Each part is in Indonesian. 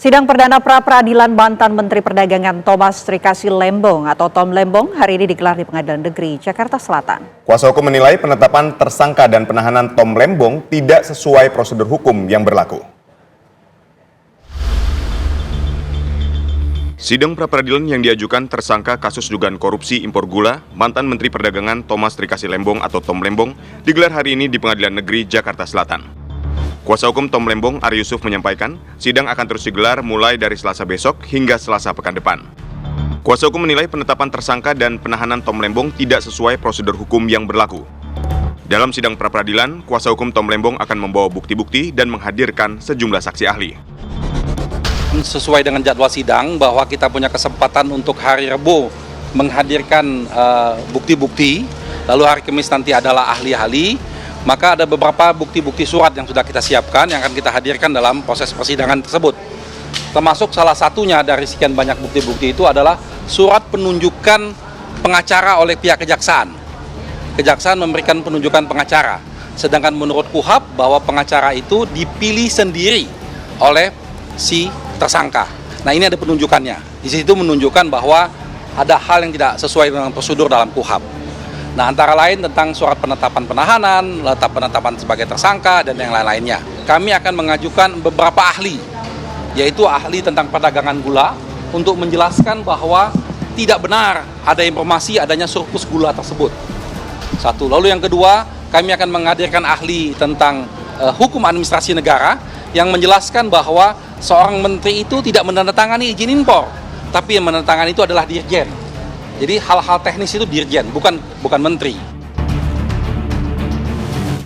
Sidang perdana pra-peradilan mantan Menteri Perdagangan Thomas Trikasi Lembong atau Tom Lembong hari ini digelar di Pengadilan Negeri Jakarta Selatan. Kuasa hukum menilai penetapan tersangka dan penahanan Tom Lembong tidak sesuai prosedur hukum yang berlaku. Sidang pra-peradilan yang diajukan tersangka kasus dugaan korupsi impor gula, mantan Menteri Perdagangan Thomas Trikasi Lembong atau Tom Lembong digelar hari ini di Pengadilan Negeri Jakarta Selatan. Kuasa hukum Tom Lembong, Ari Yusuf, menyampaikan sidang akan terus digelar mulai dari Selasa besok hingga Selasa pekan depan. Kuasa hukum menilai penetapan tersangka dan penahanan Tom Lembong tidak sesuai prosedur hukum yang berlaku. Dalam sidang pra-peradilan, kuasa hukum Tom Lembong akan membawa bukti-bukti dan menghadirkan sejumlah saksi ahli. Sesuai dengan jadwal sidang bahwa kita punya kesempatan untuk hari Rabu menghadirkan bukti-bukti, lalu hari Kamis nanti adalah ahli-ahli. Maka ada beberapa bukti-bukti surat yang sudah kita siapkan yang akan kita hadirkan dalam proses persidangan tersebut. Termasuk salah satunya dari sekian banyak bukti-bukti itu adalah surat penunjukan pengacara oleh pihak kejaksaan. Kejaksaan memberikan penunjukan pengacara. Sedangkan menurut KUHP bahwa pengacara itu dipilih sendiri oleh si tersangka. Nah, ini ada penunjukannya. Di situ menunjukkan bahwa ada hal yang tidak sesuai dengan prosedur dalam KUHP. Nah, antara lain tentang surat penetapan penahanan, penetapan sebagai tersangka, dan yang lain-lainnya. Kami akan mengajukan beberapa ahli, yaitu ahli tentang perdagangan gula, untuk menjelaskan bahwa tidak benar ada informasi adanya surplus gula tersebut. Satu. Lalu yang kedua, kami akan menghadirkan ahli tentang hukum administrasi negara, yang menjelaskan bahwa seorang menteri itu tidak menandatangani izin impor, tapi yang menandatangani itu adalah dirjen. Jadi hal-hal teknis itu dirjen, bukan menteri.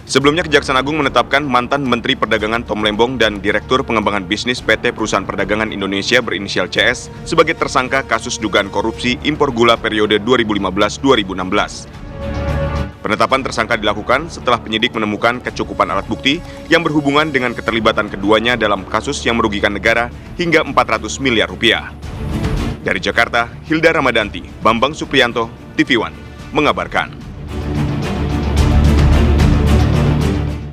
Sebelumnya Kejaksaan Agung menetapkan mantan Menteri Perdagangan Tom Lembong dan Direktur Pengembangan Bisnis PT Perusahaan Perdagangan Indonesia berinisial CS sebagai tersangka kasus dugaan korupsi impor gula periode 2015-2016. Penetapan tersangka dilakukan setelah penyidik menemukan kecukupan alat bukti yang berhubungan dengan keterlibatan keduanya dalam kasus yang merugikan negara hingga 400 miliar rupiah. Dari Jakarta, Hilda Ramadanti, Bambang Supriyanto, TV One, mengabarkan.